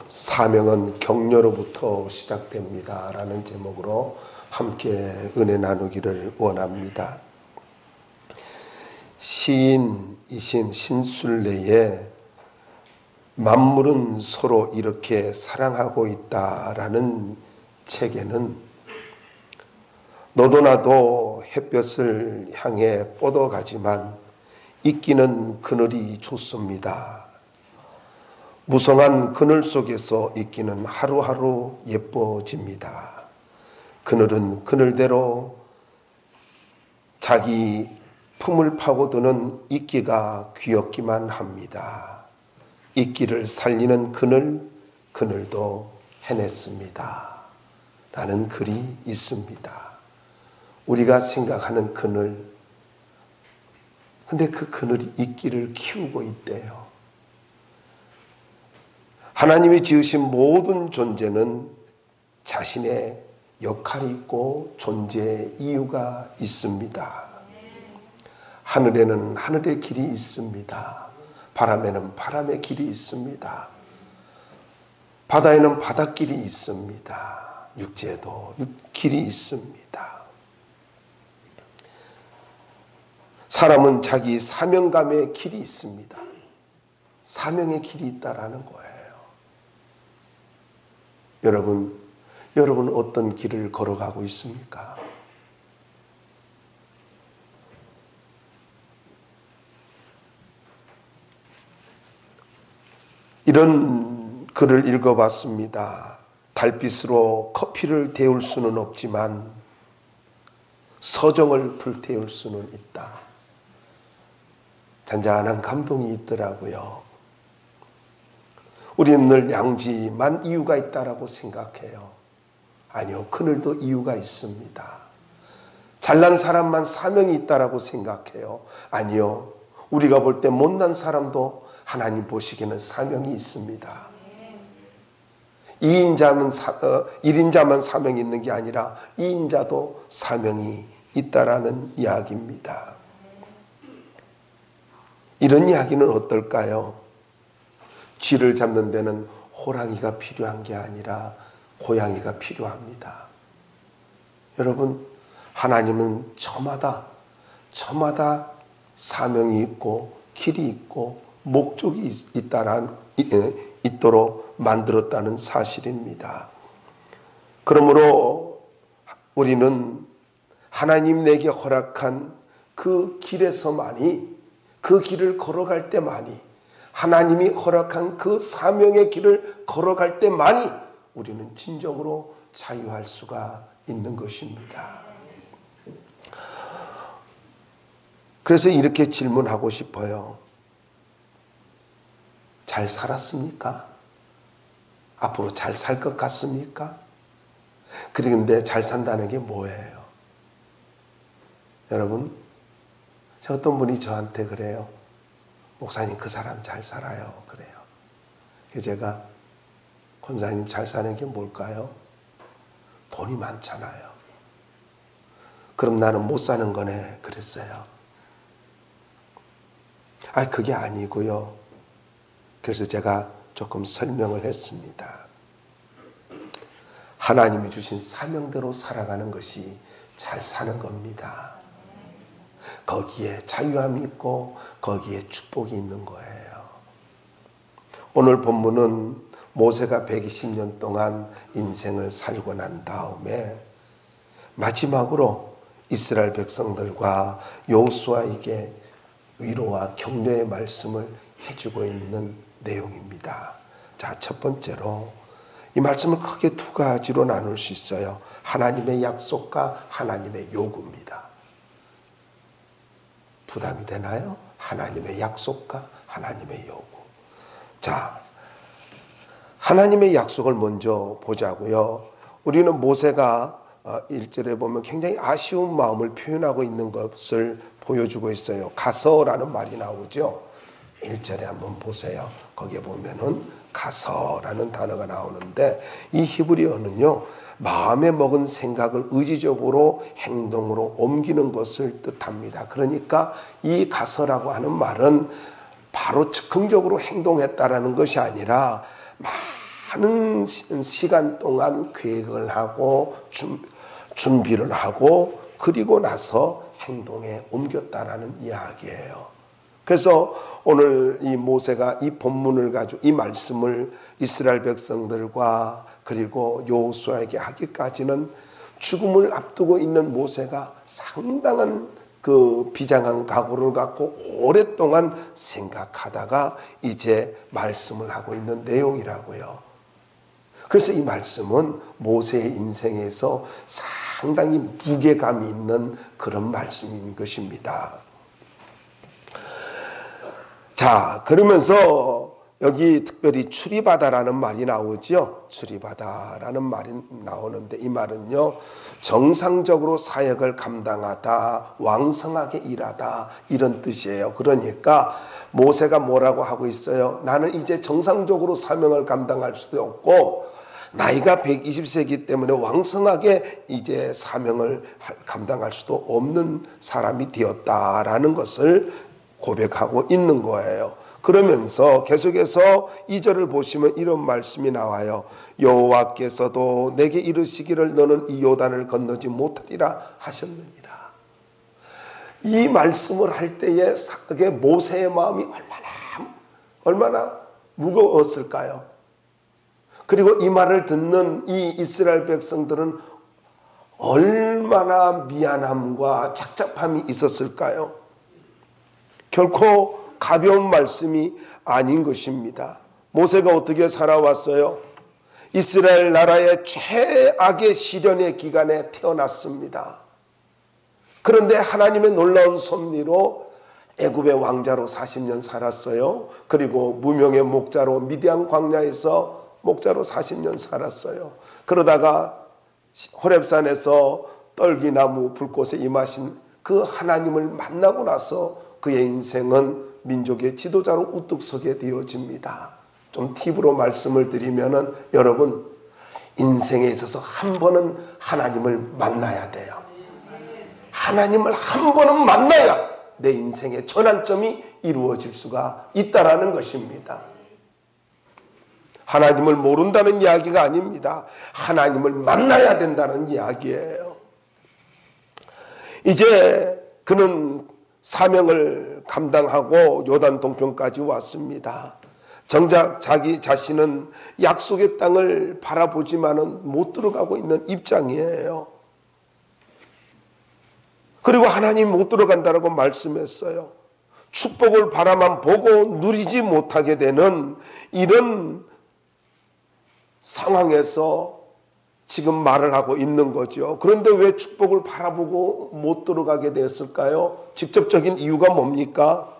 사명은 격려로부터 시작됩니다 라는 제목으로 함께 은혜 나누기를 원합니다. 시인이신 신순례의 만물은 서로 이렇게 사랑하고 있다라는 책에는 너도 나도 햇볕을 향해 뻗어가지만 있기는 그늘이 좋습니다. 무성한 그늘 속에서 있기는 하루하루 예뻐집니다. 그늘은 그늘대로 자기 품을 파고드는 이끼가 귀엽기만 합니다. 이끼를 살리는 그늘도 해냈습니다 라는 글이 있습니다. 우리가 생각하는 그늘, 근데 그 그늘이 이끼를 키우고 있대요. 하나님이 지으신 모든 존재는 자신의 역할이 있고 존재의 이유가 있습니다. 하늘에는 하늘의 길이 있습니다. 바람에는 바람의 길이 있습니다. 바다에는 바닷길이 있습니다. 육지에도 길이 있습니다. 사람은 자기 사명감의 길이 있습니다. 사명의 길이 있다라는 거예요. 여러분 어떤 길을 걸어가고 있습니까? 이런 글을 읽어봤습니다. 달빛으로 커피를 데울 수는 없지만 서정을 불태울 수는 있다. 잔잔한 감동이 있더라고요. 우리는 늘 양지만 이유가 있다라고 생각해요. 아니요, 그늘도 이유가 있습니다. 잘난 사람만 사명이 있다라고 생각해요. 아니요, 우리가 볼 때 못난 사람도 하나님 보시기에는 사명이 있습니다. 1인자만 사명이 있는 게 아니라 2인자도 사명이 있다라는 이야기입니다. 이런 이야기는 어떨까요? 쥐를 잡는 데는 호랑이가 필요한 게 아니라 고양이가 필요합니다. 여러분, 하나님은 저마다 사명이 있고 길이 있고 목적이 있도록 만들었다는 사실입니다. 그러므로 우리는 하나님 내게 허락한 그 길에서만이, 그 길을 걸어갈 때만이, 하나님이 허락한 그 사명의 길을 걸어갈 때만이 우리는 진정으로 자유할 수가 있는 것입니다. 그래서 이렇게 질문하고 싶어요. 잘 살았습니까? 앞으로 잘 살 것 같습니까? 그런데 잘 산다는 게 뭐예요? 여러분, 어떤 분이 저한테 그래요. 목사님, 그 사람 잘 살아요. 그래요. 그래서 제가, 권사님 잘 사는 게 뭘까요? 돈이 많잖아요. 그럼 나는 못 사는 거네. 그랬어요. 그게 아니고요. 그래서 제가 조금 설명을 했습니다. 하나님이 주신 사명대로 살아가는 것이 잘 사는 겁니다. 거기에 자유함이 있고 거기에 축복이 있는 거예요. 오늘 본문은 모세가 120년 동안 인생을 살고 난 다음에 마지막으로 이스라엘 백성들과 여호수아에게 위로와 격려의 말씀을 해주고 있는 내용입니다. 자, 첫 번째로 이 말씀을 크게 두 가지로 나눌 수 있어요. 하나님의 약속과 하나님의 요구입니다. 부담이 되나요? 하나님의 약속과 하나님의 요구. 자, 하나님의 약속을 먼저 보자고요. 우리는 모세가 1절에 보면 굉장히 아쉬운 마음을 표현하고 있는 것을 보여주고 있어요. 가서라는 말이 나오죠. 1절에 한번 보세요. 거기에 보면은 가서라는 단어가 나오는데 이 히브리어는요, 마음에 먹은 생각을 의지적으로 행동으로 옮기는 것을 뜻합니다. 그러니까 이 가서라고 하는 말은 바로 즉흥적으로 행동했다라는 것이 아니라 많은 시간 동안 계획을 하고 준비를 하고 그리고 나서 행동에 옮겼다라는 이야기예요. 그래서 오늘 이 모세가 이 본문을 가지고 이 말씀을 이스라엘 백성들과 그리고 여호수아에게 하기까지는 죽음을 앞두고 있는 모세가 상당한 그 비장한 각오를 갖고 오랫동안 생각하다가 이제 말씀을 하고 있는 내용이라고요. 그래서 이 말씀은 모세의 인생에서 상당히 무게감이 있는 그런 말씀인 것입니다. 자, 그러면서 여기 특별히 출입하다라는 말이 나오죠. 출입하다라는 말이 나오는데 이 말은요, 정상적으로 사역을 감당하다, 왕성하게 일하다 이런 뜻이에요. 그러니까 모세가 뭐라고 하고 있어요? 나는 이제 정상적으로 사명을 감당할 수도 없고 나이가 120세이기 때문에 왕성하게 이제 사명을 감당할 수도 없는 사람이 되었다라는 것을 고백하고 있는 거예요. 그러면서 계속해서 2절을 보시면 이런 말씀이 나와요. 여호와께서도 내게 이르시기를 너는 이 요단을 건너지 못하리라 하셨느니라. 이 말씀을 할 때에 모세의 마음이 얼마나 무거웠을까요? 그리고 이 말을 듣는 이 이스라엘 백성들은 얼마나 미안함과 착잡함이 있었을까요? 결코 가벼운 말씀이 아닌 것입니다. 모세가 어떻게 살아왔어요? 이스라엘 나라의 최악의 시련의 기간에 태어났습니다. 그런데 하나님의 놀라운 섭리로 애굽의 왕자로 40년 살았어요. 그리고 무명의 목자로 미디안 광야에서 목자로 40년 살았어요. 그러다가 호렙산에서 떨기나무 불꽃에 임하신 그 하나님을 만나고 나서 그의 인생은 민족의 지도자로 우뚝 서게 되어집니다. 좀 팁으로 말씀을 드리면은 여러분 인생에 있어서 한 번은 하나님을 만나야 돼요. 하나님을 한 번은 만나야 내 인생의 전환점이 이루어질 수가 있다라는 것입니다. 하나님을 모른다는 이야기가 아닙니다. 하나님을 만나야 된다는 이야기예요. 이제 그는 사명을 감당하고 요단 동편까지 왔습니다. 정작 자기 자신은 약속의 땅을 바라보지만은 못 들어가고 있는 입장이에요. 그리고 하나님 못 들어간다라고 말씀했어요. 축복을 바라만 보고 누리지 못하게 되는 이런 상황에서 지금 말을 하고 있는 거죠. 그런데 왜 축복을 바라보고 못 들어가게 됐을까요? 직접적인 이유가 뭡니까?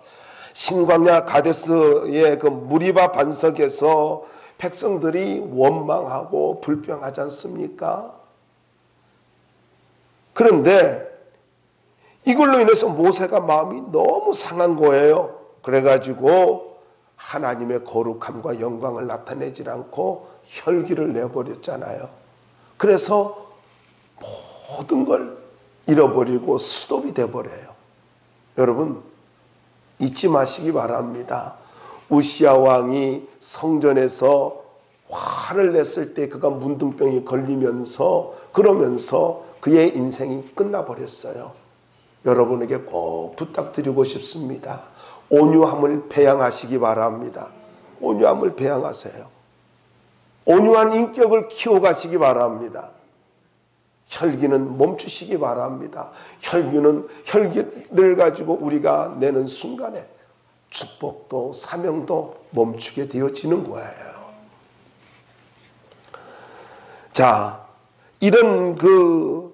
신광야 가데스의 그 무리바 반석에서 백성들이 원망하고 불평하지 않습니까? 그런데 이걸로 인해서 모세가 마음이 너무 상한 거예요. 그래가지고 하나님의 거룩함과 영광을 나타내지 않고 혈기를 내버렸잖아요. 그래서 모든 걸 잃어버리고 스톱이 돼버려요. 여러분 잊지 마시기 바랍니다. 우시야 왕이 성전에서 화를 냈을 때 그가 문둥병이 걸리면서 그러면서 그의 인생이 끝나버렸어요. 여러분에게 꼭 부탁드리고 싶습니다. 온유함을 배양하시기 바랍니다. 온유함을 배양하세요. 온유한 인격을 키워가시기 바랍니다. 혈기는 멈추시기 바랍니다. 혈기를 가지고 우리가 내는 순간에 축복도 사명도 멈추게 되어지는 거예요. 자, 이런 그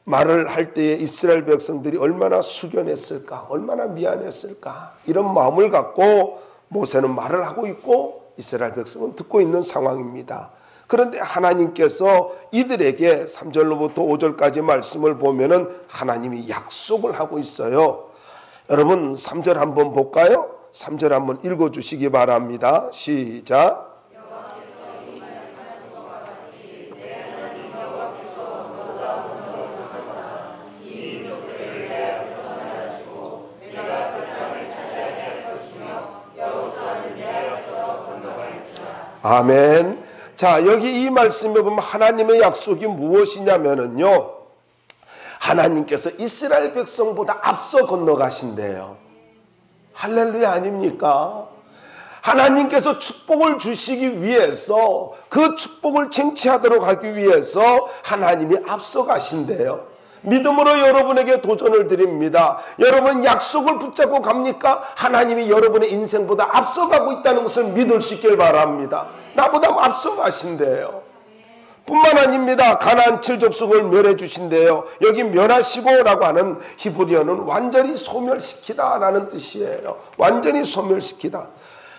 말을 할 때에 이스라엘 백성들이 얼마나 숙연했을까, 얼마나 미안했을까, 이런 마음을 갖고 모세는 말을 하고 있고 이스라엘 백성은 듣고 있는 상황입니다. 그런데 하나님께서 이들에게 3절로부터 5절까지 말씀을 보면은 하나님이 약속을 하고 있어요. 여러분 3절 한번 볼까요? 3절 한번 읽어주시기 바랍니다. 시작. 아멘. 자, 여기 이 말씀에 보면 하나님의 약속이 무엇이냐면은요, 하나님께서 이스라엘 백성보다 앞서 건너가신대요. 할렐루야 아닙니까? 하나님께서 축복을 주시기 위해서, 그 축복을 쟁취하도록 하기 위해서 하나님이 앞서 가신대요. 믿음으로 여러분에게 도전을 드립니다. 여러분 약속을 붙잡고 갑니까? 하나님이 여러분의 인생보다 앞서가고 있다는 것을 믿을 수 있길 바랍니다. 나보다 앞서 가신대요. 뿐만 아닙니다. 가나안 7족속을 멸해 주신대요. 여기 멸하시고라고 하는 히브리어는 완전히 소멸시키다 라는 뜻이에요. 완전히 소멸시키다.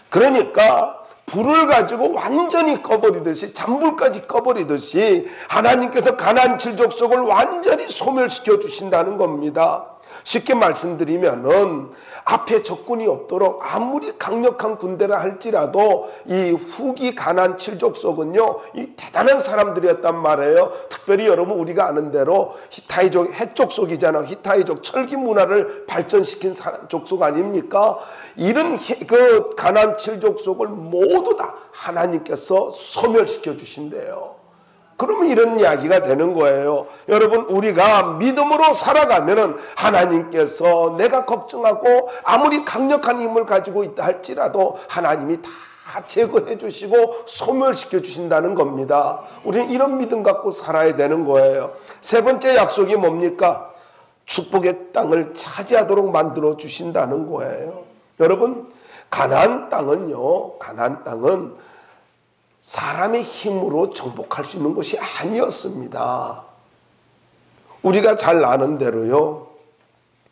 그러니까 불을 가지고 완전히 꺼버리듯이, 잔불까지 꺼버리듯이 하나님께서 가나안 7족속을 완전히 소멸시켜 주신다는 겁니다. 쉽게 말씀드리면은 앞에 적군이 없도록 아무리 강력한 군대라 할지라도 이 후기 가나안 7족속은요, 이 대단한 사람들이었단 말이에요. 특별히 여러분 우리가 아는 대로 히타이족, 해족속이잖아요. 히타이족 철기 문화를 발전시킨 족속 아닙니까? 이런 그 가나안 7족속을 모두 다 하나님께서 소멸시켜 주신대요. 그러면 이런 이야기가 되는 거예요. 여러분 우리가 믿음으로 살아가면은 하나님께서 내가 걱정하고 아무리 강력한 힘을 가지고 있다 할지라도 하나님이 다 제거해 주시고 소멸시켜 주신다는 겁니다. 우리는 이런 믿음 갖고 살아야 되는 거예요. 세 번째 약속이 뭡니까? 축복의 땅을 차지하도록 만들어 주신다는 거예요. 여러분 가나안 땅은요, 가나안 땅은 사람의 힘으로 정복할 수 있는 것이 아니었습니다. 우리가 잘 아는 대로요,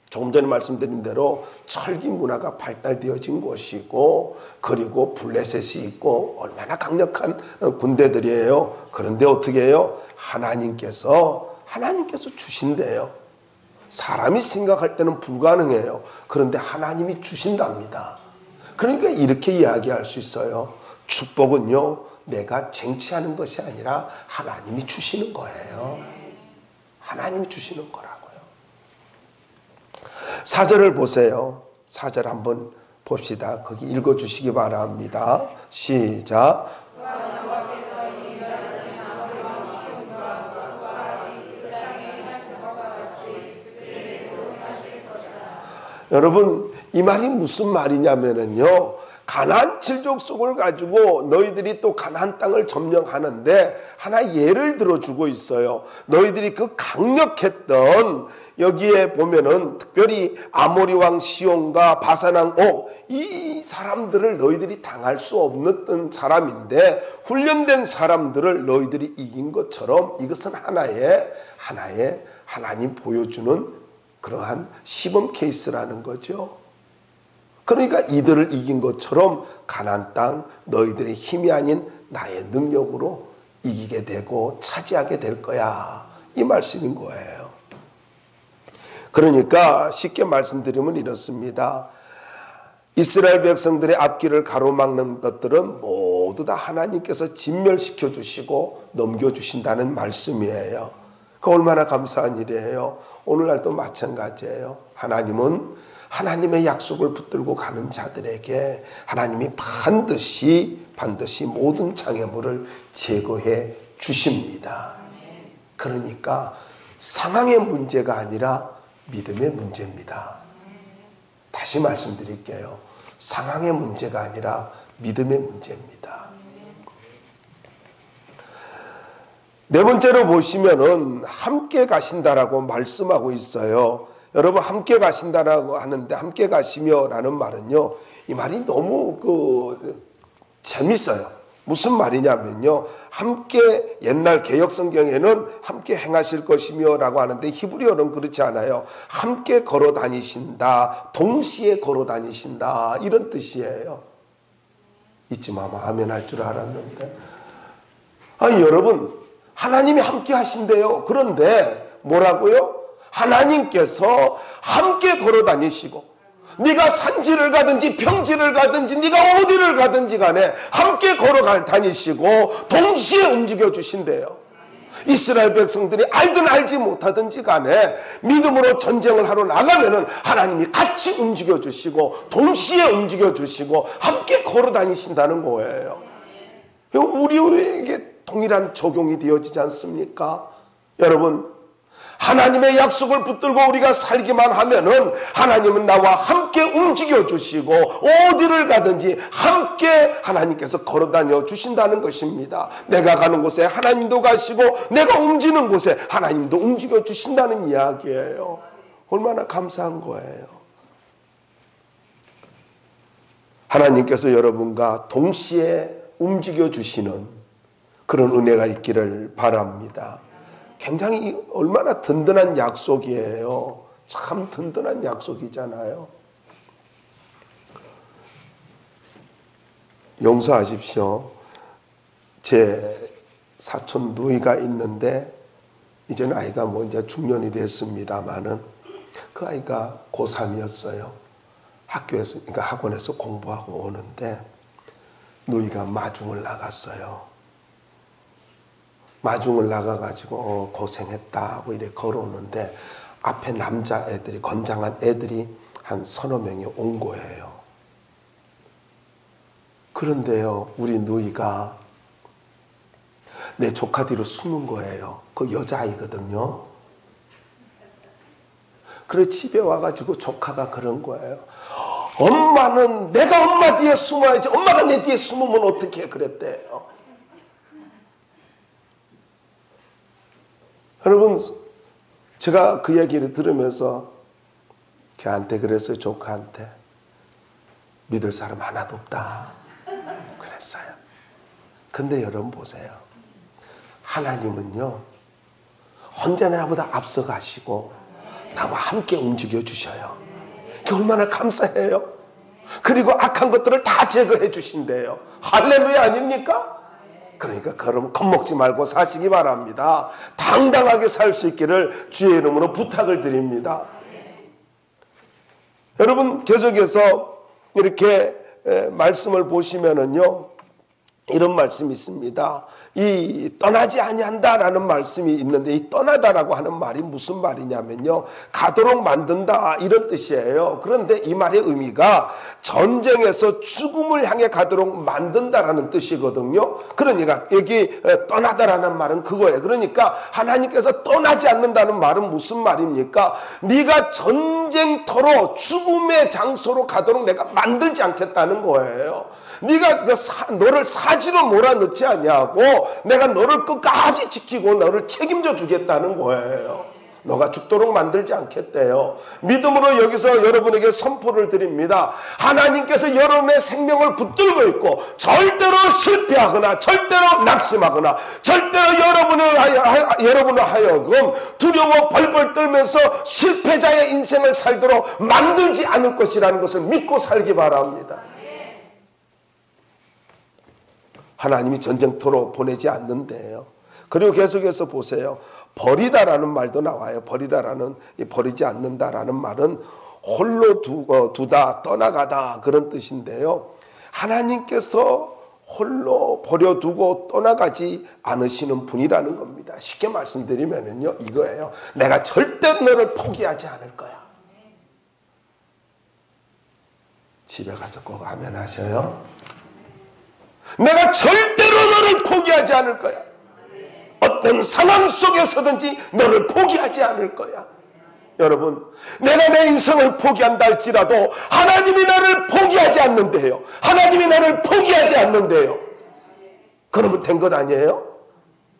조금 전에 말씀드린 대로 철기 문화가 발달되어진 곳이고, 그리고 블레셋이 있고 얼마나 강력한 군대들이에요. 그런데 어떻게 해요? 하나님께서 주신대요. 사람이 생각할 때는 불가능해요. 그런데 하나님이 주신답니다. 그러니까 이렇게 이야기할 수 있어요. 축복은요, 내가 쟁취하는 것이 아니라 하나님이 주시는 거예요. 하나님이 주시는 거라고요. 4절을 보세요. 4절 한번 봅시다. 거기 읽어주시기 바랍니다. 시작. 여러분 이 말이 무슨 말이냐면요, 가나안 7족속을 가지고 너희들이 또 가나안 땅을 점령하는데 하나 예를 들어주고 있어요. 너희들이 그 강력했던, 여기에 보면은 특별히 아모리 왕 시온과 바산 왕 옥, 이 사람들을 너희들이 당할 수 없는 사람인데 훈련된 사람들을 너희들이 이긴 것처럼 이것은 하나의 하나님 보여주는 그러한 시범 케이스라는 거죠. 그러니까 이들을 이긴 것처럼 가나안 땅 너희들의 힘이 아닌 나의 능력으로 이기게 되고 차지하게 될 거야, 이 말씀인 거예요. 그러니까 쉽게 말씀드리면 이렇습니다. 이스라엘 백성들의 앞길을 가로막는 것들은 모두 다 하나님께서 진멸시켜 주시고 넘겨주신다는 말씀이에요. 그 얼마나 감사한 일이에요. 오늘날도 마찬가지예요. 하나님은 하나님의 약속을 붙들고 가는 자들에게 하나님이 반드시 모든 장애물을 제거해 주십니다. 그러니까 상황의 문제가 아니라 믿음의 문제입니다. 다시 말씀드릴게요. 상황의 문제가 아니라 믿음의 문제입니다. 네 번째로 보시면은 함께 가신다라고 말씀하고 있어요. 여러분 함께 가신다라고 하는데 함께 가시며라는 말은요, 이 말이 너무 재밌어요. 무슨 말이냐면요, 함께 옛날 개역 성경에는 함께 행하실 것이며라고 하는데 히브리어는 그렇지 않아요. 함께 걸어 다니신다, 동시에 걸어 다니신다, 이런 뜻이에요. 이쯤 하면 아멘 할 줄 알았는데, 아니 여러분 하나님이 함께 하신대요. 그런데 뭐라고요? 하나님께서 함께 걸어 다니시고, 네가 산지를 가든지 평지를 가든지 네가 어디를 가든지 간에 함께 걸어 다니시고 동시에 움직여 주신대요. 이스라엘 백성들이 알든 알지 못하든지 간에 믿음으로 전쟁을 하러 나가면은 하나님이 같이 움직여 주시고 동시에 움직여 주시고 함께 걸어 다니신다는 거예요. 우리에게 동일한 적용이 되어지지 않습니까? 여러분, 하나님의 약속을 붙들고 우리가 살기만 하면은 하나님은 나와 함께 움직여 주시고 어디를 가든지 함께 하나님께서 걸어다녀 주신다는 것입니다. 내가 가는 곳에 하나님도 가시고 내가 움직이는 곳에 하나님도 움직여 주신다는 이야기예요. 얼마나 감사한 거예요. 하나님께서 여러분과 동시에 움직여 주시는 그런 은혜가 있기를 바랍니다. 굉장히 얼마나 든든한 약속이에요. 참 든든한 약속이잖아요. 용서하십시오. 제 사촌 누이가 있는데 이제는 아이가 이제 중년이 됐습니다만은 그 아이가 고3이었어요. 학교에서, 그러니까 학원에서 공부하고 오는데 누이가 마중을 나갔어요. 마중을 나가가지고 고생했다 하고 이래 걸어오는데 앞에 남자애들이, 건장한 애들이 한 서너 명이 온 거예요. 그런데요, 우리 누이가 내 조카 뒤로 숨은 거예요. 그 여자아이거든요. 그래 집에 와가지고 조카가 그런 거예요. 엄마는 내가 엄마 뒤에 숨어야지, 엄마가 내 뒤에 숨으면 어떻게 그랬대요. 여러분, 제가 그 얘기를 들으면서 걔한테 그랬어요. 조카한테. 믿을 사람 하나도 없다 그랬어요. 근데 여러분 보세요. 하나님은요, 언제나 나보다 앞서가시고 나와 함께 움직여 주셔요. 그게 얼마나 감사해요. 그리고 악한 것들을 다 제거해 주신대요. 할렐루야 아닙니까? 그러니까 그럼 겁먹지 말고 사시기 바랍니다. 당당하게 살 수 있기를 주의 이름으로 부탁을 드립니다. 여러분, 계속해서 이렇게 말씀을 보시면은요, 이런 말씀이 있습니다. 이 떠나지 아니한다라는 말씀이 있는데, 이 떠나다라고 하는 말이 무슨 말이냐면요, 가도록 만든다 이런 뜻이에요. 그런데 이 말의 의미가 전쟁에서 죽음을 향해 가도록 만든다라는 뜻이거든요. 그러니까 여기 떠나다라는 말은 그거예요. 그러니까 하나님께서 떠나지 않는다는 말은 무슨 말입니까? 네가 전쟁터로 죽음의 장소로 가도록 내가 만들지 않겠다는 거예요. 네가 너를 사지로 몰아넣지 아니하고 내가 너를 끝까지 지키고 너를 책임져 주겠다는 거예요. 너가 죽도록 만들지 않겠대요. 믿음으로 여기서 여러분에게 선포를 드립니다. 하나님께서 여러분의 생명을 붙들고 있고 절대로 실패하거나 절대로 낙심하거나 절대로 여러분을 하여금 두려워 벌벌 떨면서 실패자의 인생을 살도록 만들지 않을 것이라는 것을 믿고 살기 바랍니다. 하나님이 전쟁터로 보내지 않는데요. 그리고 계속해서 보세요. 버리다라는 말도 나와요. 버리지 않는다라는 말은 홀로 두다, 떠나가다 그런 뜻인데요. 하나님께서 홀로 버려두고 떠나가지 않으시는 분이라는 겁니다. 쉽게 말씀드리면요, 이거예요. 내가 절대 너를 포기하지 않을 거야. 집에 가서 꼭 아멘 하셔요. 내가 절대로 너를 포기하지 않을 거야. 어떤 상황 속에서든지 너를 포기하지 않을 거야. 여러분, 내가 내 인생을 포기한다 할지라도 하나님이 나를 포기하지 않는데요. 하나님이 나를 포기하지 않는데요. 그러면 된 것 아니에요?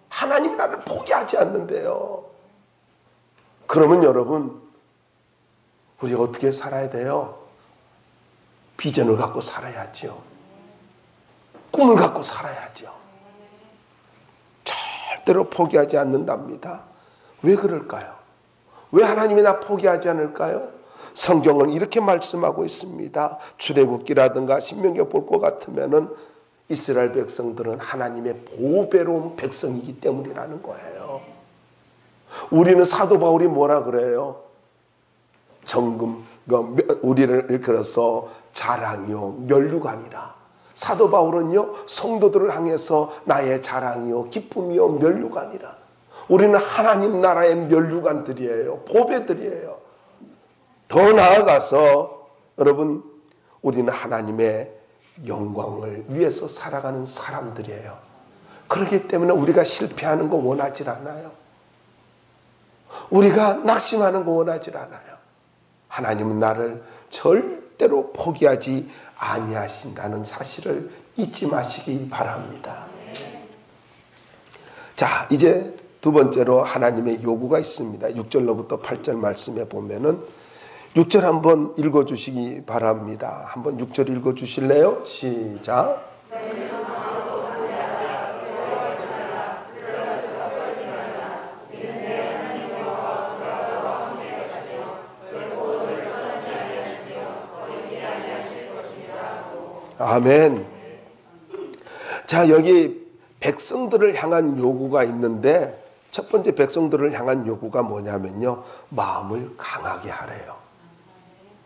하나님이 나를 포기하지 않는데요. 그러면 여러분, 우리가 어떻게 살아야 돼요? 비전을 갖고 살아야죠. 꿈을 갖고 살아야죠. 절대로 포기하지 않는답니다. 왜 그럴까요? 왜 하나님이 나 포기하지 않을까요? 성경은 이렇게 말씀하고 있습니다. 출애굽기라든가 신명기 볼 것 같으면은 이스라엘 백성들은 하나님의 보배로운 백성이기 때문이라는 거예요. 우리는 사도 바울이 뭐라 그래요? 우리를 일컬어서 자랑이요 면류관이라. 사도 바울은요, 성도들을 향해서 나의 자랑이요 기쁨이요 면류관이라. 우리는 하나님 나라의 면류관들이에요. 보배들이에요. 더 나아가서 여러분, 우리는 하나님의 영광을 위해서 살아가는 사람들이에요. 그렇기 때문에 우리가 실패하는 거 원하질 않아요. 우리가 낙심하는 거 원하질 않아요. 하나님은 나를 절대로 포기하지 아니하신다는 사실을 잊지 마시기 바랍니다. 자, 이제 두 번째로 하나님의 요구가 있습니다. 6절로부터 8절 말씀에 보면은 6절 한번 읽어주시기 바랍니다. 한번 6절 읽어주실래요? 시작. 아멘. 자, 여기 백성들을 향한 요구가 있는데 첫 번째 백성들을 향한 요구가 뭐냐면요, 마음을 강하게 하래요.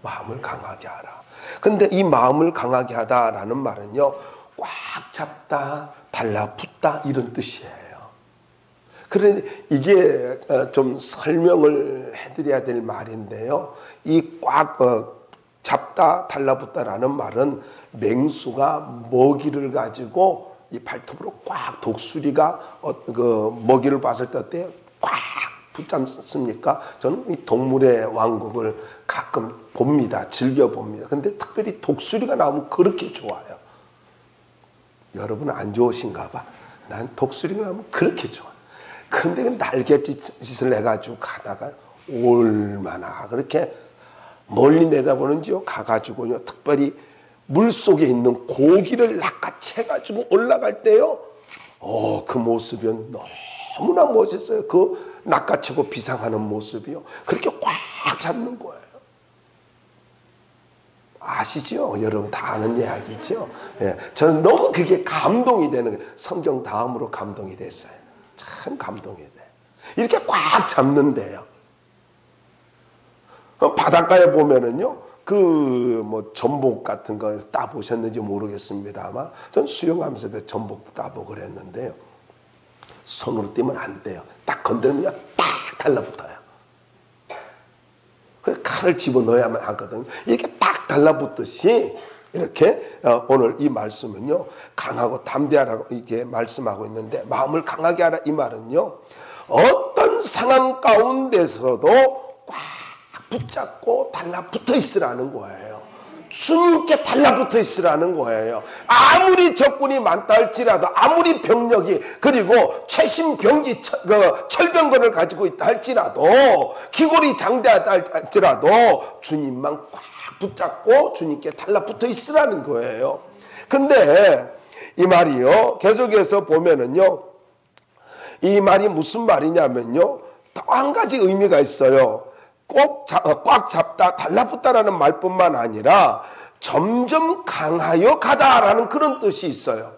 마음을 강하게 하라. 근데 이 마음을 강하게 하다라는 말은요, 꽉 잡다, 달라붙다 이런 뜻이에요. 그래 이게 좀 설명을 해드려야 될 말인데요, 이 꽉 잡다, 달라붙다라는 말은 맹수가 먹이를 가지고 이 발톱으로 꽉, 독수리가 그 먹이를 봤을 때 어때요? 꽉 붙잡습니까? 저는 이 동물의 왕국을 가끔 봅니다. 즐겨 봅니다. 근데 특별히 독수리가 나오면 그렇게 좋아요. 여러분 안 좋으신가 봐. 난 독수리가 나오면 그렇게 좋아. 근데 그 날갯짓을 해가지고 가다가 얼마나 그렇게 멀리 내다보는지요. 가가지고요, 특별히 물속에 있는 고기를 낚아채가지고 올라갈 때요, 그 모습이 너무나 멋있어요. 그 낚아채고 비상하는 모습이요. 그렇게 꽉 잡는 거예요. 아시죠? 여러분 다 아는 이야기죠? 예, 저는 너무 그게 감동이 되는 거예요. 성경 다음으로 감동이 됐어요. 참 감동이 돼. 이렇게 꽉 잡는데요. 바닷가에 보면은요, 전복 같은 거 따보셨는지 모르겠습니다만, 전 수영하면서 그 전복도 따보고 그랬는데요. 손으로 띄면 안 돼요. 딱 건들면 딱 달라붙어요. 그래서 칼을 집어넣어야만 하거든요. 이렇게 딱 달라붙듯이, 이렇게 오늘 이 말씀은요, 강하고 담대하라고 이렇게 말씀하고 있는데, 마음을 강하게 하라 이 말은요, 어떤 상황 가운데서도 꽉 붙잡고 달라붙어 있으라는 거예요. 주님께 달라붙어 있으라는 거예요. 아무리 적군이 많다 할지라도, 아무리 병력이, 그리고 최신 병기 철병거를 가지고 있다 할지라도, 기골이 장대하다 할지라도 주님만 꽉 붙잡고 주님께 달라붙어 있으라는 거예요. 근데 이 말이요, 계속해서 보면은요, 이 말이 무슨 말이냐면요, 또 한 가지 의미가 있어요. 꽉 잡다, 달라붙다라는 말뿐만 아니라 점점 강하여 가다라는 그런 뜻이 있어요.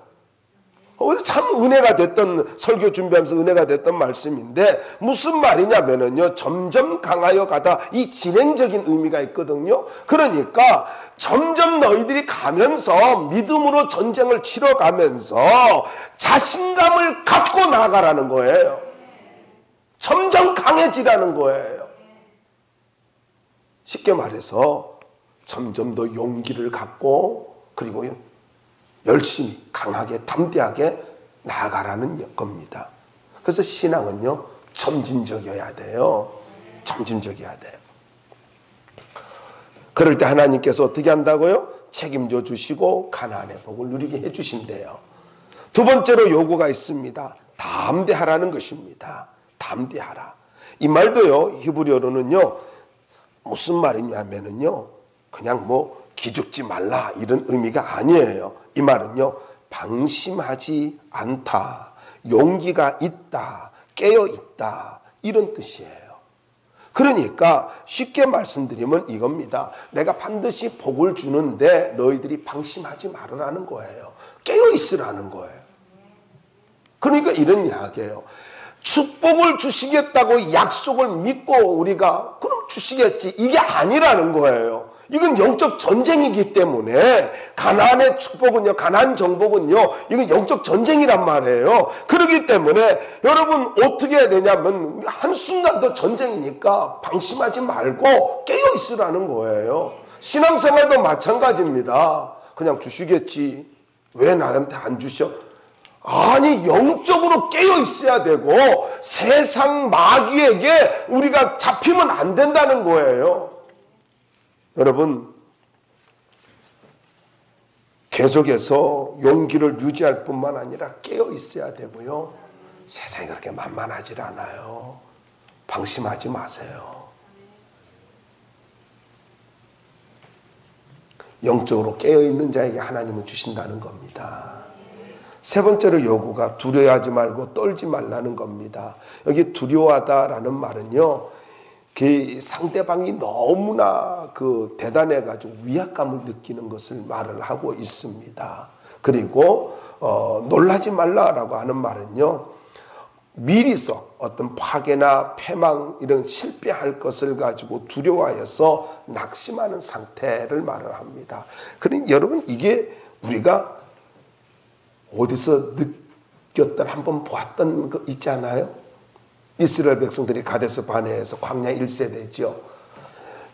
참 은혜가 됐던, 설교 준비하면서 은혜가 됐던 말씀인데, 무슨 말이냐면은요, 점점 강하여 가다, 이 진행적인 의미가 있거든요. 그러니까 점점 너희들이 가면서 믿음으로 전쟁을 치러가면서 자신감을 갖고 나가라는 거예요. 점점 강해지라는 거예요. 쉽게 말해서 점점 더 용기를 갖고, 그리고 열심히 강하게 담대하게 나아가라는 겁니다. 그래서 신앙은요, 점진적이어야 돼요. 점진적이어야 돼요. 그럴 때 하나님께서 어떻게 한다고요? 책임져 주시고 가나안의 복을 누리게 해 주신대요. 두 번째로 요구가 있습니다. 담대하라는 것입니다. 담대하라. 이 말도요, 히브리어로는요, 무슨 말이냐면은요, 그냥 기죽지 말라 이런 의미가 아니에요. 이 말은요, 방심하지 않다, 용기가 있다, 깨어 있다 이런 뜻이에요. 그러니까 쉽게 말씀드리면 이겁니다. 내가 반드시 복을 주는데 너희들이 방심하지 말으라는 거예요. 깨어 있으라는 거예요. 그러니까 이런 이야기예요. 축복을 주시겠다고 약속을 믿고 우리가 그럼 주시겠지, 이게 아니라는 거예요. 이건 영적 전쟁이기 때문에, 가나안의 축복은요, 가나안 정복은요, 이건 영적 전쟁이란 말이에요. 그렇기 때문에 여러분 어떻게 해야 되냐면, 한순간도 전쟁이니까 방심하지 말고 깨어 있으라는 거예요. 신앙생활도 마찬가지입니다. 그냥 주시겠지. 왜 나한테 안 주셔? 아니, 영적으로 깨어 있어야 되고 세상 마귀에게 우리가 잡히면 안 된다는 거예요. 여러분, 계속해서 용기를 유지할 뿐만 아니라 깨어 있어야 되고요. 세상이 그렇게 만만하지 않아요. 방심하지 마세요. 영적으로 깨어있는 자에게 하나님은 주신다는 겁니다. 세 번째로 요구가 두려워하지 말고 떨지 말라는 겁니다. 여기 두려워하다라는 말은요, 그 상대방이 너무나 대단해가지고 위압감을 느끼는 것을 말을 하고 있습니다. 그리고 놀라지 말라라고 하는 말은요, 미리서 어떤 파괴나 패망 이런 실패할 것을 가지고 두려워하여서 낙심하는 상태를 말을 합니다. 그러니 여러분, 이게 우리가 어디서 느꼈던 한번 보았던 거 있지 않아요? 이스라엘 백성들이 가데스 바네에서 광야 1세대죠.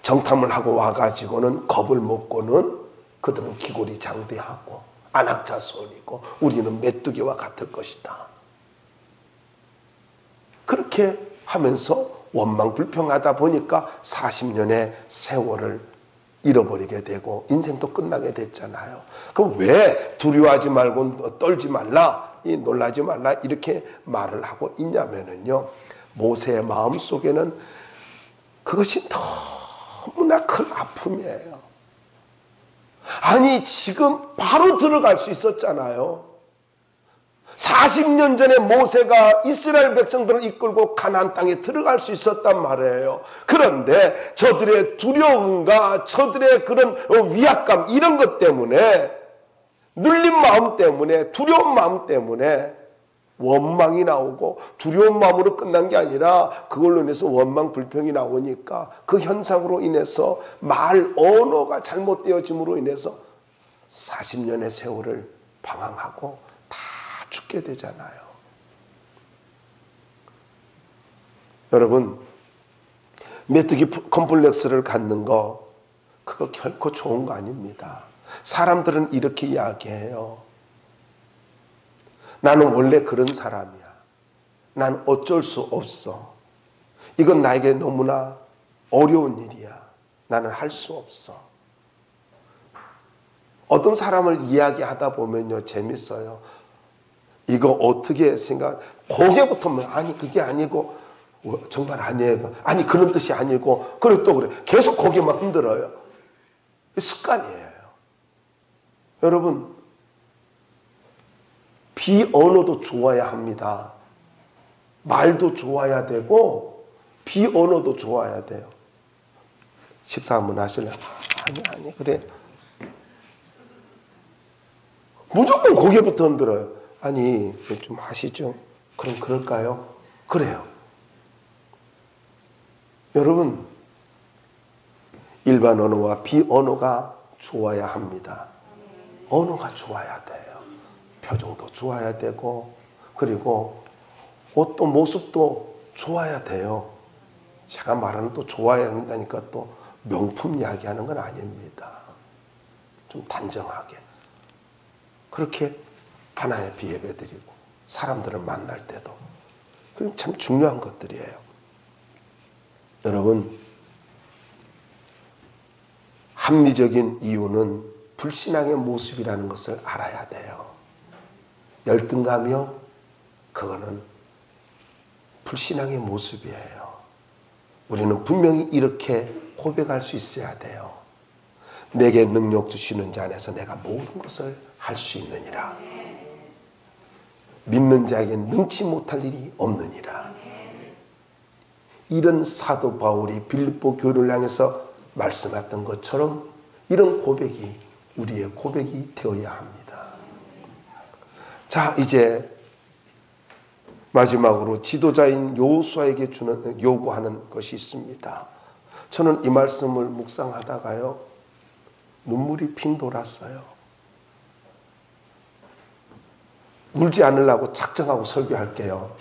정탐을 하고 와가지고는 겁을 먹고는 그들은 기골이 장대하고 안악자손이고 우리는 메뚜기와 같을 것이다. 그렇게 하면서 원망불평하다 보니까 40년의 세월을 잃어버리게 되고 인생도 끝나게 됐잖아요. 그럼 왜 두려워하지 말고 떨지 말라, 놀라지 말라 이렇게 말을 하고 있냐면요, 모세의 마음속에는 그것이 너무나 큰 아픔이에요. 아니, 지금 바로 들어갈 수 있었잖아요. 40년 전에 모세가 이스라엘 백성들을 이끌고 가나안 땅에 들어갈 수 있었단 말이에요. 그런데 저들의 두려움과 저들의 그런 위압감 이런 것 때문에, 눌린 마음 때문에, 두려운 마음 때문에 원망이 나오고, 두려운 마음으로 끝난 게 아니라 그걸로 인해서 원망 불평이 나오니까 그 현상으로 인해서 말 언어가 잘못되어짐으로 인해서 40년의 세월을 방황하고 다 죽게 되잖아요. 여러분, 메뚜기 컴플렉스를 갖는 거 그거 결코 좋은 거 아닙니다. 사람들은 이렇게 이야기해요. 나는 원래 그런 사람이야. 난 어쩔 수 없어. 이건 나에게 너무나 어려운 일이야. 나는 할 수 없어. 어떤 사람을 이야기하다 보면요, 재밌어요. 이거 어떻게 생각, 거기부터 아니 그게 아니고, 정말 아니에요. 아니 그런 뜻이 아니고, 그래 또 그래. 계속 거기만 흔들어요. 습관이에요. 여러분, 비언어도 좋아야 합니다. 말도 좋아야 되고 비언어도 좋아야 돼요. 식사 한번 하실래요? 아니 그래. 무조건 고개부터 흔들어요. 아니 좀 하시죠. 그럼 그럴까요? 그래요. 여러분, 일반 언어와 비언어가 좋아야 합니다. 언어가 좋아야 돼요. 표정도 좋아야 되고, 그리고 옷도 모습도 좋아야 돼요. 제가 말하는 또 좋아야 한다니까 또 명품 이야기하는 건 아닙니다. 좀 단정하게 그렇게 하나의 비예배 드리고 사람들을 만날 때도 그럼 참 중요한 것들이에요. 여러분, 합리적인 이유는 불신앙의 모습이라는 것을 알아야 돼요. 열등감이요? 그거는 불신앙의 모습이에요. 우리는 분명히 이렇게 고백할 수 있어야 돼요. 내게 능력 주시는 자 안에서 내가 모든 것을 할 수 있느니라. 믿는 자에게 능치 못할 일이 없느니라. 이런 사도 바울이 빌립보 교회를 향해서 말씀했던 것처럼 이런 고백이 우리의 고백이 되어야 합니다. 자, 이제 마지막으로 지도자인 여호수아에게 요구하는 것이 있습니다. 저는 이 말씀을 묵상하다가요, 눈물이 핑 돌았어요. 울지 않으려고 작정하고 설교할게요.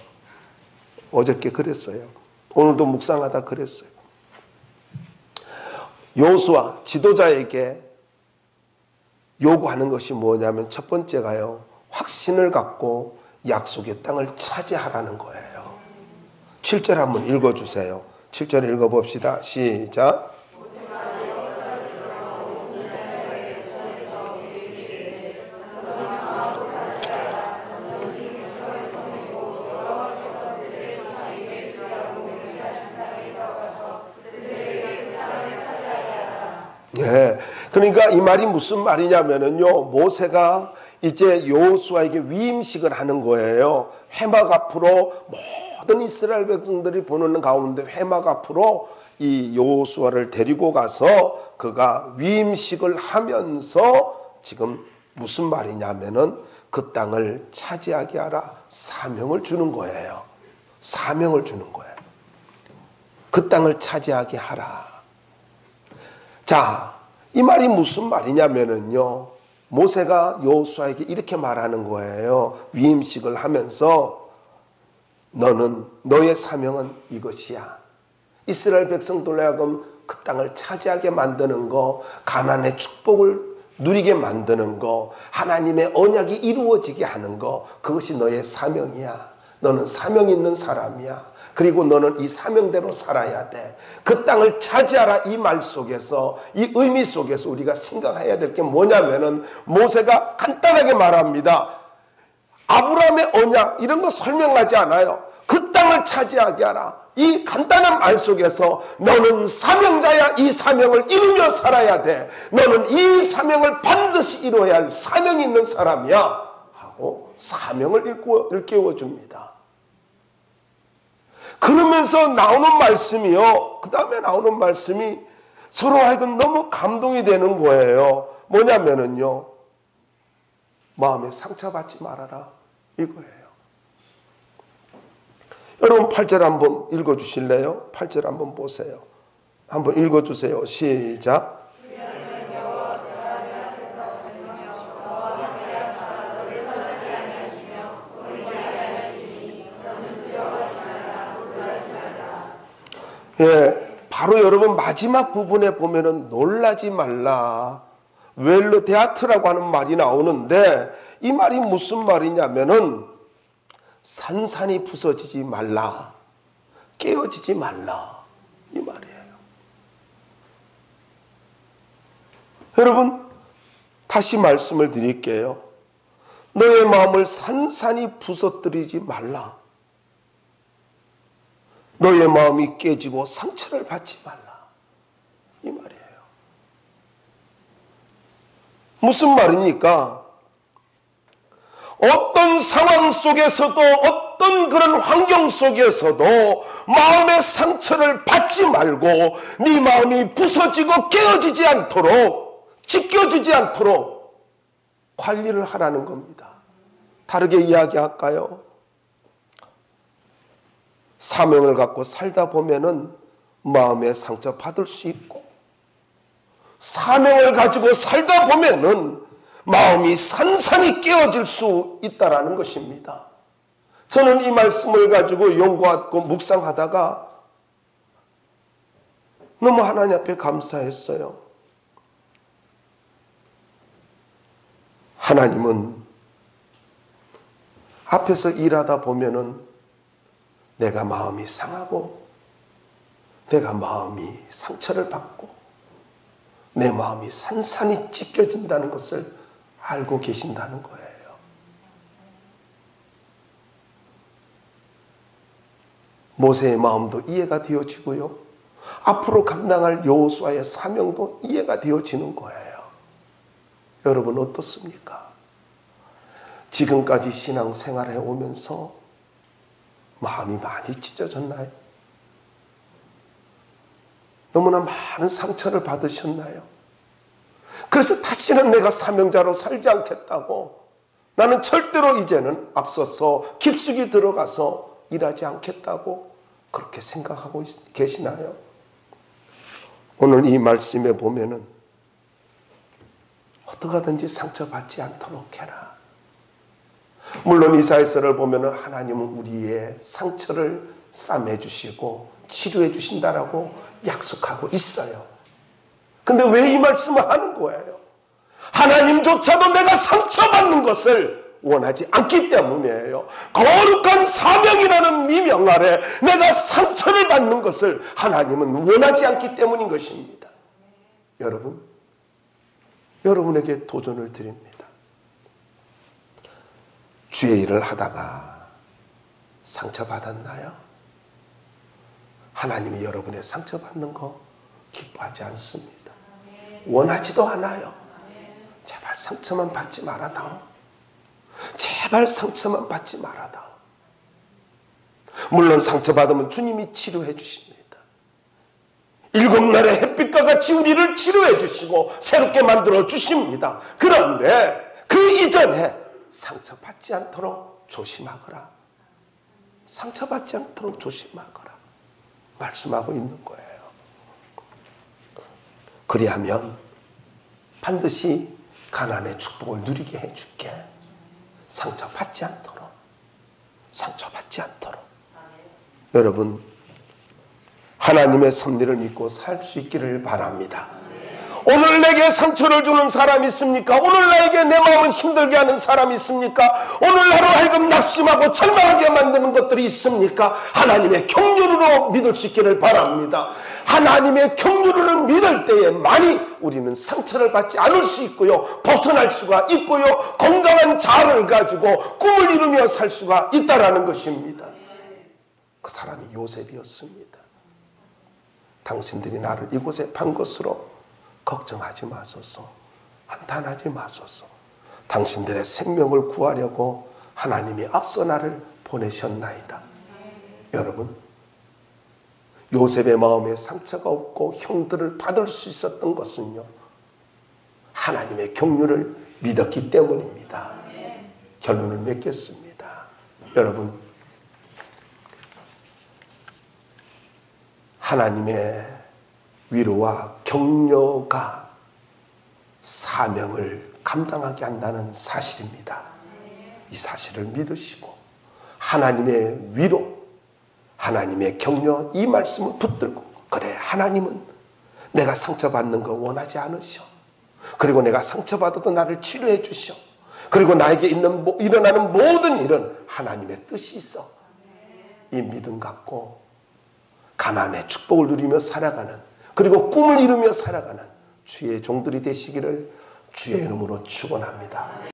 어저께 그랬어요. 오늘도 묵상하다 그랬어요. 여호수아 지도자에게 요구하는 것이 뭐냐면 첫 번째가요, 확신을 갖고 약속의 땅을 차지하라는 거예요. 7절 한번 읽어주세요. 7절 읽어봅시다. 시작. 예, 그러니까 이 말이 무슨 말이냐면요, 모세가 이제 여호수아에게 위임식을 하는 거예요. 회막 앞으로 모든 이스라엘 백성들이 보는 가운데 회막 앞으로 이 여호수아를 데리고 가서 그가 위임식을 하면서 지금 무슨 말이냐면은 그 땅을 차지하게 하라, 사명을 주는 거예요. 사명을 주는 거예요. 그 땅을 차지하게 하라. 자, 이 말이 무슨 말이냐면은요, 모세가 여호수아에게 이렇게 말하는 거예요. 위임식을 하면서 너는, 너의 사명은 이것이야. 이스라엘 백성들로 하여금 그 땅을 차지하게 만드는 거, 가나안의 축복을 누리게 만드는 거, 하나님의 언약이 이루어지게 하는 거, 그것이 너의 사명이야. 너는 사명 있는 사람이야. 그리고 너는 이 사명대로 살아야 돼. 그 땅을 차지하라, 이 말 속에서, 이 의미 속에서 우리가 생각해야 될 게 뭐냐면은, 모세가 간단하게 말합니다. 아브라함의 언약 이런 거 설명하지 않아요. 그 땅을 차지하게 하라, 이 간단한 말 속에서 너는 사명자야. 이 사명을 이루며 살아야 돼. 너는 이 사명을 반드시 이루어야 할 사명이 있는 사람이야 하고 사명을 일깨워 줍니다. 그러면서 나오는 말씀이요, 그 다음에 나오는 말씀이 서로 하여금 너무 감동이 되는 거예요. 뭐냐면은요, 마음에 상처받지 말아라, 이거예요. 여러분 8절 한번 읽어주실래요? 8절 한번 보세요. 한번 읽어주세요. 시작. 예, 바로 여러분 마지막 부분에 보면은 놀라지 말라, 웰르 데아트라고 하는 말이 나오는데, 이 말이 무슨 말이냐면은 산산이 부서지지 말라, 깨어지지 말라, 이 말이에요. 여러분 다시 말씀을 드릴게요. 너의 마음을 산산이 부서뜨리지 말라. 너의 마음이 깨지고 상처를 받지 말라, 이 말이에요. 무슨 말입니까? 어떤 상황 속에서도, 어떤 그런 환경 속에서도 마음의 상처를 받지 말고 네 마음이 부서지고 깨어지지 않도록, 찢겨지지 않도록 관리를 하라는 겁니다. 다르게 이야기할까요? 사명을 갖고 살다 보면은 마음의 상처 받을 수 있고, 사명을 가지고 살다 보면은 마음이 산산이 깨어질 수 있다라는 것입니다. 저는 이 말씀을 가지고 연구하고 묵상하다가 너무 하나님 앞에 감사했어요. 하나님은 앞에서 일하다 보면은 내가 마음이 상하고, 내가 마음이 상처를 받고, 내 마음이 산산이 찢겨진다는 것을 알고 계신다는 거예요. 모세의 마음도 이해가 되어지고요, 앞으로 감당할 여호수아의 사명도 이해가 되어지는 거예요. 여러분 어떻습니까? 지금까지 신앙생활해 오면서 마음이 많이 찢어졌나요? 너무나 많은 상처를 받으셨나요? 그래서 다시는 내가 사명자로 살지 않겠다고, 나는 절대로 이제는 앞서서 깊숙이 들어가서 일하지 않겠다고 그렇게 생각하고 계시나요? 오늘 이 말씀에 보면은 어떻게든지 상처받지 않도록 해라. 물론 이사야서를 보면은 하나님은 우리의 상처를 싸매 주시고 치료해 주신다라고 약속하고 있어요. 근데 왜 이 말씀을 하는 거예요? 하나님조차도 내가 상처받는 것을 원하지 않기 때문이에요. 거룩한 사명이라는 미명 아래 내가 상처를 받는 것을 하나님은 원하지 않기 때문인 것입니다. 여러분, 여러분에게 도전을 드립니다. 주의 일을 하다가 상처받았나요? 하나님이 여러분의 상처받는 거 기뻐하지 않습니다. 원하지도 않아요. 제발 상처만 받지 말아다오. 제발 상처만 받지 말아다오. 물론 상처받으면 주님이 치료해 주십니다. 일곱 날의 햇빛과 같이 우리를 치료해 주시고 새롭게 만들어 주십니다. 그런데 그 이전에 상처받지 않도록 조심하거라. 상처받지 않도록 조심하거라 말씀하고 있는 거예요. 그리하면 반드시 가나안의 축복을 누리게 해줄게. 상처받지 않도록, 상처받지 않도록. 여러분, 하나님의 섭리를 믿고 살 수 있기를 바랍니다. 오늘 내게 상처를 주는 사람이 있습니까? 오늘 나에게 내 마음을 힘들게 하는 사람이 있습니까? 오늘 나로 하여금 낙심하고 절망하게 만드는 것들이 있습니까? 하나님의 긍휼으로 믿을 수 있기를 바랍니다. 하나님의 긍휼을 믿을 때에만이 우리는 상처를 받지 않을 수 있고요, 벗어날 수가 있고요, 건강한 자아를 가지고 꿈을 이루며 살 수가 있다라는 것입니다. 그 사람이 요셉이었습니다. 당신들이 나를 이곳에 판 것으로 걱정하지 마소서, 한탄하지 마소서. 당신들의 생명을 구하려고 하나님이 앞서 나를 보내셨나이다. 여러분, 요셉의 마음에 상처가 없고 형들을 받을 수 있었던 것은요, 하나님의 긍휼을 믿었기 때문입니다. 결론을 맺겠습니다. 여러분, 하나님의 위로와 격려가 사명을 감당하게 한다는 사실입니다. 이 사실을 믿으시고 하나님의 위로, 하나님의 격려, 이 말씀을 붙들고, 그래, 하나님은 내가 상처받는 거 원하지 않으셔. 그리고 내가 상처받아도 나를 치료해 주셔. 그리고 나에게 일어나는 모든 일은 하나님의 뜻이 있어. 이 믿음 갖고 가나안의 축복을 누리며 살아가는, 그리고 꿈을 이루며 살아가는 주의 종들이 되시기를 주의 이름으로 축원합니다.